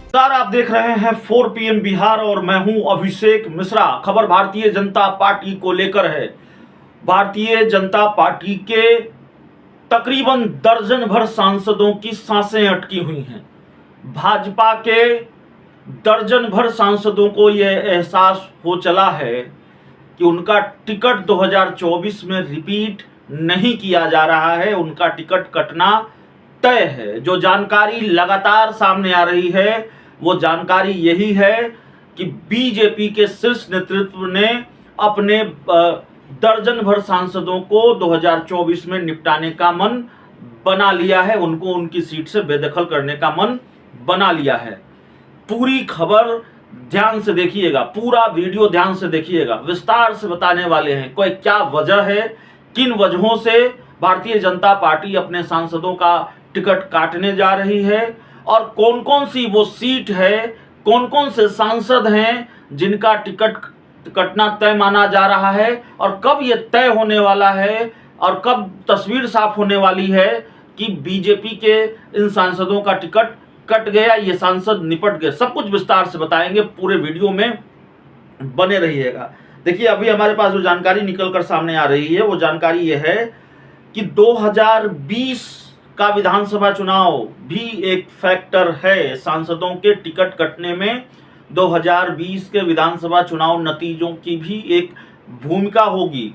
Sir, आप देख रहे हैं 4 PM बिहार और मैं हूं अभिषेक मिश्रा। खबर भारतीय जनता पार्टी को लेकर है। भारतीय जनता पार्टी के तकरीबन दर्जन भर सांसदों की सांसें अटकी हुई हैं। भाजपा के दर्जन भर सांसदों को यह एहसास हो चला है कि उनका टिकट 2024 में रिपीट नहीं किया जा रहा है, उनका टिकट कटना तय है। जो जानकारी लगातार सामने आ रही है वो जानकारी यही है कि बीजेपी के शीर्ष नेतृत्व ने अपने दर्जन भर सांसदों को 2024 में निपटाने का मन बना लिया है, उनको उनकी सीट से बेदखल करने का मन बना लिया है। पूरी खबर ध्यान से देखिएगा, पूरा वीडियो ध्यान से देखिएगा, विस्तार से बताने वाले हैं कोई क्या वजह है, किन वजहों से भारतीय जनता पार्टी अपने सांसदों का टिकट काटने जा रही है और कौन कौन सी वो सीट है, कौन कौन से सांसद हैं जिनका टिकट कटना तय माना जा रहा है और कब ये तय होने वाला है और कब तस्वीर साफ होने वाली है कि बीजेपी के इन सांसदों का टिकट कट गया, ये सांसद निपट गए। सब कुछ विस्तार से बताएंगे, पूरे वीडियो में बने रहिएगा। देखिए, अभी हमारे पास जो जानकारी निकल कर सामने आ रही है वो जानकारी ये है कि 2020 का विधानसभा चुनाव भी एक फैक्टर है सांसदों के टिकट कटने में। 2020 के विधानसभा चुनाव नतीजों की भी एक भूमिका होगी।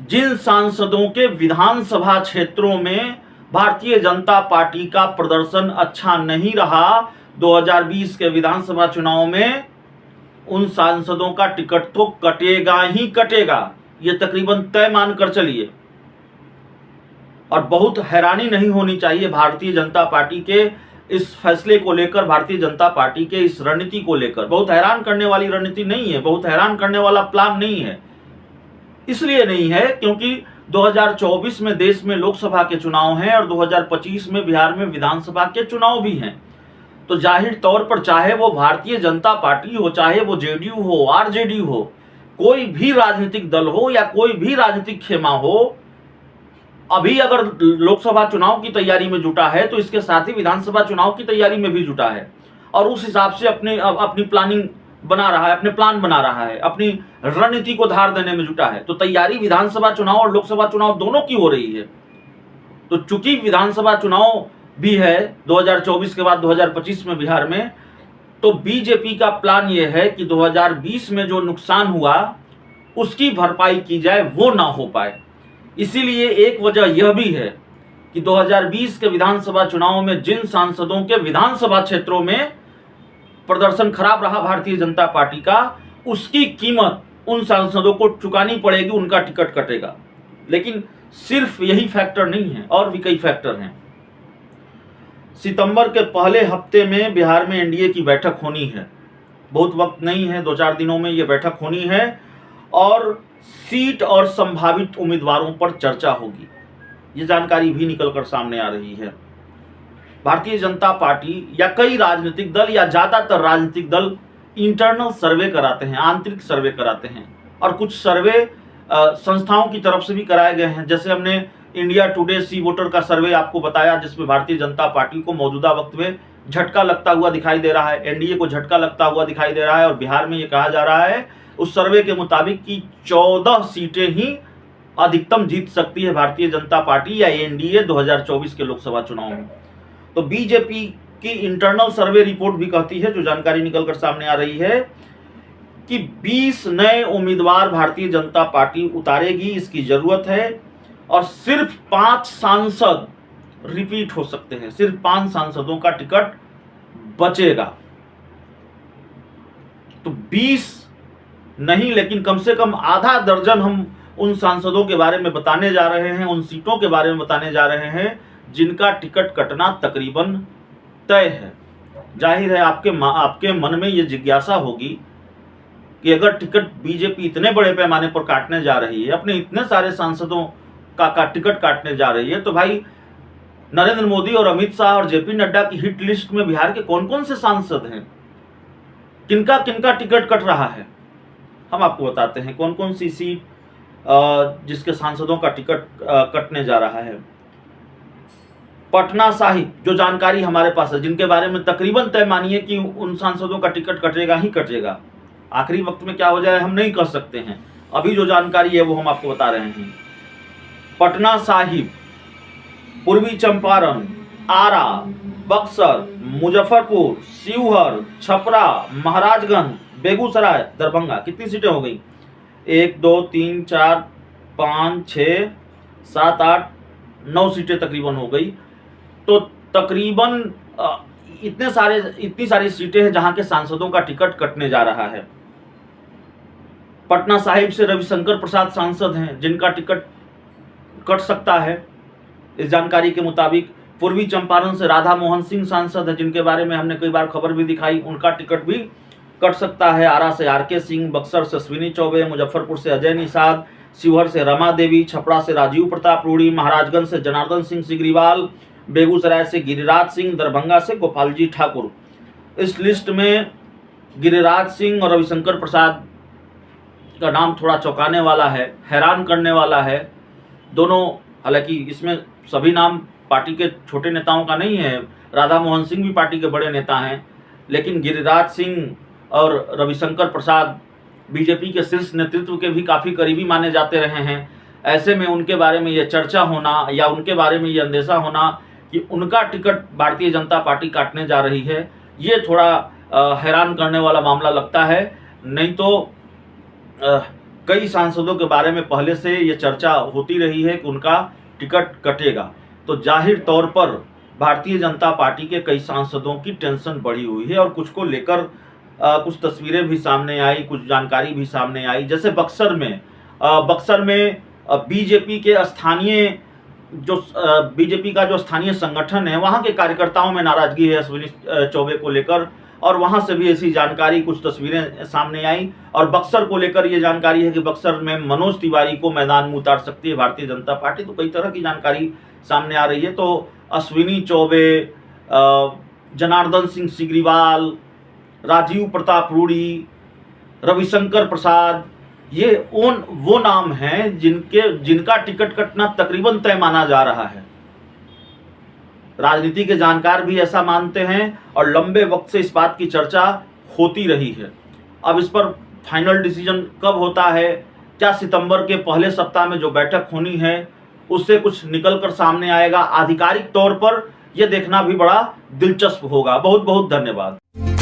जिन सांसदों के विधानसभा क्षेत्रों में भारतीय जनता पार्टी का प्रदर्शन अच्छा नहीं रहा 2020 के विधानसभा चुनाव में, उन सांसदों का टिकट तो कटेगा ही कटेगा, ये तकरीबन तय मानकर चलिए। और बहुत हैरानी नहीं होनी चाहिए भारतीय जनता पार्टी के इस फैसले को लेकर, भारतीय जनता पार्टी के इस रणनीति को लेकर। बहुत हैरान करने वाली रणनीति नहीं है, बहुत हैरान करने वाला प्लान नहीं है। इसलिए नहीं है क्योंकि 2024 में देश में लोकसभा के चुनाव हैं और 2025 में बिहार में विधानसभा के चुनाव भी हैं। तो जाहिर तौर पर चाहे वो भारतीय जनता पार्टी हो, चाहे वो जेडीयू हो, आरजेडी हो, कोई भी राजनीतिक दल हो या कोई भी राजनीतिक खेमा हो, अभी अगर लोकसभा चुनाव की तैयारी में जुटा है तो इसके साथ ही विधानसभा चुनाव की तैयारी में भी जुटा है और उस हिसाब से अपनी प्लानिंग बना रहा है, अपने प्लान बना रहा है, अपनी रणनीति को धार देने में जुटा है। तो तैयारी विधानसभा चुनाव और लोकसभा चुनाव दोनों की हो रही है। तो चूंकि विधानसभा चुनाव भी है 2024 के बाद 2025 में बिहार में, तो बीजेपी का प्लान यह है कि 2020 में जो नुकसान हुआ उसकी भरपाई की जाए, वो ना हो पाए। इसीलिए एक वजह यह भी है कि 2020 के विधानसभा चुनाव में जिन सांसदों के विधानसभा क्षेत्रों में प्रदर्शन खराब रहा भारतीय जनता पार्टी का, उसकी कीमत उन सांसदों को चुकानी पड़ेगी, उनका टिकट कटेगा। लेकिन सिर्फ यही फैक्टर नहीं है, और भी कई फैक्टर हैं। सितंबर के पहले हफ्ते में बिहार में एनडीए की बैठक होनी है, बहुत वक्त नहीं है, 2-4 दिनों में यह बैठक होनी है और सीट और संभावित उम्मीदवारों पर चर्चा होगी। ये जानकारी भी निकलकर सामने आ रही है। भारतीय जनता पार्टी या कई राजनीतिक दल या ज्यादातर राजनीतिक दल इंटरनल सर्वे कराते हैं, आंतरिक सर्वे कराते हैं, और कुछ सर्वे संस्थाओं की तरफ से भी कराए गए हैं। जैसे हमने इंडिया टुडे सी वोटर का सर्वे आपको बताया, जिसमें भारतीय जनता पार्टी को मौजूदा वक्त में झटका लगता हुआ दिखाई दे रहा है, एनडीए को झटका लगता हुआ दिखाई दे रहा है। और बिहार में ये कहा जा रहा है उस सर्वे के मुताबिक कि 14 सीटें ही अधिकतम जीत सकती है भारतीय जनता पार्टी या एनडीए 2024 के लोकसभा चुनाव में। तो बीजेपी की इंटरनल सर्वे रिपोर्ट भी कहती है, जो जानकारी निकलकर सामने आ रही है, कि 20 नए उम्मीदवार भारतीय जनता पार्टी उतारेगी, इसकी जरूरत है। और सिर्फ 5 सांसद रिपीट हो सकते हैं, सिर्फ 5 सांसदों का टिकट बचेगा। तो 20 नहीं, लेकिन कम से कम आधा दर्जन हम उन सांसदों के बारे में बताने जा रहे हैं, उन सीटों के बारे में बताने जा रहे हैं जिनका टिकट कटना तकरीबन तय है। जाहिर है आपके मन में ये जिज्ञासा होगी कि अगर टिकट बीजेपी इतने बड़े पैमाने पर काटने जा रही है, अपने इतने सारे सांसदों का टिकट काटने जा रही है, तो भाई नरेंद्र मोदी और अमित शाह और जेपी नड्डा की हिट लिस्ट में बिहार के कौन कौन से सांसद हैं, किनका किनका टिकट कट रहा है, हम आपको बताते हैं कौन कौन सी सीट जिसके सांसदों का टिकट कटने जा रहा है। पटना साहिब जो जानकारी हमारे पास है, जिनके बारे में तकरीबन तय मानिए कि उन सांसदों का टिकट कटेगा ही कटेगा, आखिरी वक्त में क्या हो जाए हम नहीं कह सकते हैं, अभी जो जानकारी है वो हम आपको बता रहे हैं। पटना साहिब, पूर्वी चंपारण, आरा, बक्सर, मुजफ्फरपुर, शिवहर, छपरा, महाराजगंज, बेगूसराय, दरभंगा, कितनी सीटें हो गई? 1 2 3 4 5 6 7 8 9 सीटें तकरीबन हो गई। तो तकरीबन इतनी सारी सीटें हैं जहां के सांसदों का टिकट कटने जा रहा है। पटना साहिब से रविशंकर प्रसाद सांसद हैं जिनका टिकट कट सकता है इस जानकारी के मुताबिक। पूर्वी चंपारण से राधा मोहन सिंह सांसद है जिनके बारे में हमने कई बार खबर भी दिखाई, उनका टिकट भी कट सकता है। आरा से आर.के. सिंह, बक्सर से अश्विनी चौबे, मुजफ्फरपुर से अजय निषाद, शिवहर से रमा देवी, छपरा से राजीव प्रताप रूडी, महाराजगंज से जनार्दन सिंह सिग्रीवाल, बेगूसराय से गिरिराज सिंह, दरभंगा से गोपालजी ठाकुर। इस लिस्ट में गिरिराज सिंह और रविशंकर प्रसाद का नाम थोड़ा चौंकाने वाला है, हैरान करने वाला है। दोनों, हालांकि इसमें सभी नाम पार्टी के छोटे नेताओं का नहीं है, राधा मोहन सिंह भी पार्टी के बड़े नेता हैं, लेकिन गिरिराज सिंह और रविशंकर प्रसाद बीजेपी के शीर्ष नेतृत्व के भी काफ़ी करीबी माने जाते रहे हैं। ऐसे में उनके बारे में ये चर्चा होना या उनके बारे में ये अंदेशा होना कि उनका टिकट भारतीय जनता पार्टी काटने जा रही है, ये थोड़ा हैरान करने वाला मामला लगता है। नहीं तो कई सांसदों के बारे में पहले से ये चर्चा होती रही है कि उनका टिकट कटेगा, तो जाहिर तौर पर भारतीय जनता पार्टी के कई सांसदों की टेंशन बढ़ी हुई है और कुछ को लेकर कुछ तस्वीरें भी सामने आई, कुछ जानकारी भी सामने आई। जैसे बक्सर में बीजेपी के स्थानीय बीजेपी का जो स्थानीय संगठन है वहाँ के कार्यकर्ताओं में नाराजगी है अश्विनी चौबे को लेकर, और वहाँ से भी ऐसी जानकारी, कुछ तस्वीरें सामने आई। और बक्सर को लेकर ये जानकारी है कि बक्सर में मनोज तिवारी को मैदान में उतार सकती है भारतीय जनता पार्टी। तो कई तरह की जानकारी सामने आ रही है। तो अश्विनी चौबे, जनार्दन सिंह सिग्रीवाल, राजीव प्रताप रूडी, रविशंकर प्रसाद, ये वो नाम हैं जिनका टिकट कटना तकरीबन तय माना जा रहा है। राजनीति के जानकार भी ऐसा मानते हैं और लंबे वक्त से इस बात की चर्चा होती रही है। अब इस पर फाइनल डिसीजन कब होता है, क्या सितंबर के पहले सप्ताह में जो बैठक होनी है उससे कुछ निकल कर सामने आएगा, आधिकारिक तौर पर यह देखना भी बड़ा दिलचस्प होगा। बहुत बहुत धन्यवाद।